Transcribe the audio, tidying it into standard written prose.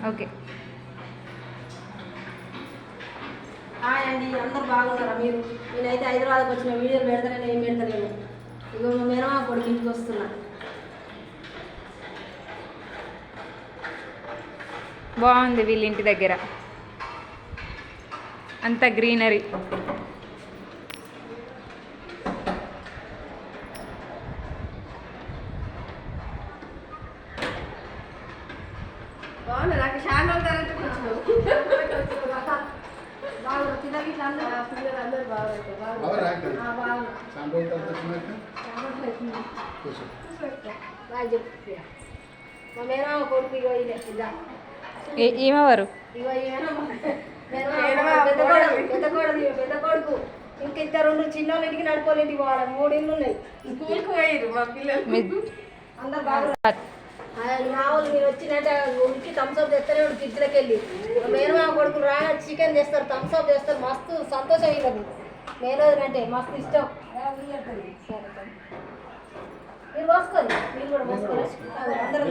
Okay. అండి అందరు బాగున్నారా మీరు? నేనైతే హైదరాబాద్కి వచ్చిన వీడియోలు పెడతానని ఏం పెడతలేను. ఇగో మా మేనమా కొడుకు ఇంటికి వస్తున్నా. బాగుంది వీళ్ళ ఇంటి దగ్గర అంత గ్రీనరీ. బాగుంది. నాకు చాలా తర్వాత కూర్చున్నావు. బాగుంది. పిల్లలు అందరూ బాగా చెప్పు. మా మేనమా కొడుకు ఇగో ఇదా ఏమవారు ఇగో పెద్ద కొడుకు ఇంకా ఇద్దరు చిన్నోళ్ళ ఇంటికి నడుకోలేంటికి ఇంటికి పోవాలి. 3 ఇళ్ళు ఉన్నాయి. స్కూల్కి పోయారు మా పిల్లలు అందరు బాగా. మా వాళ్ళు మీరు వచ్చినట్టే ఉడికి థమ్స్అప్ తెస్తూనే ఉడికి కిడ్స్లోకి వెళ్ళి మేనమా కొడుకు రా చికెన్ తెస్తారు, థమ్స్అప్ తెస్తారు. మస్తు సంతోషం ఇవ్వదు మేనోదంటే మస్తు ఇష్టం. మీరు పోసుకోండి, మీరు కూడా పోసుకోవాలి అందరూ.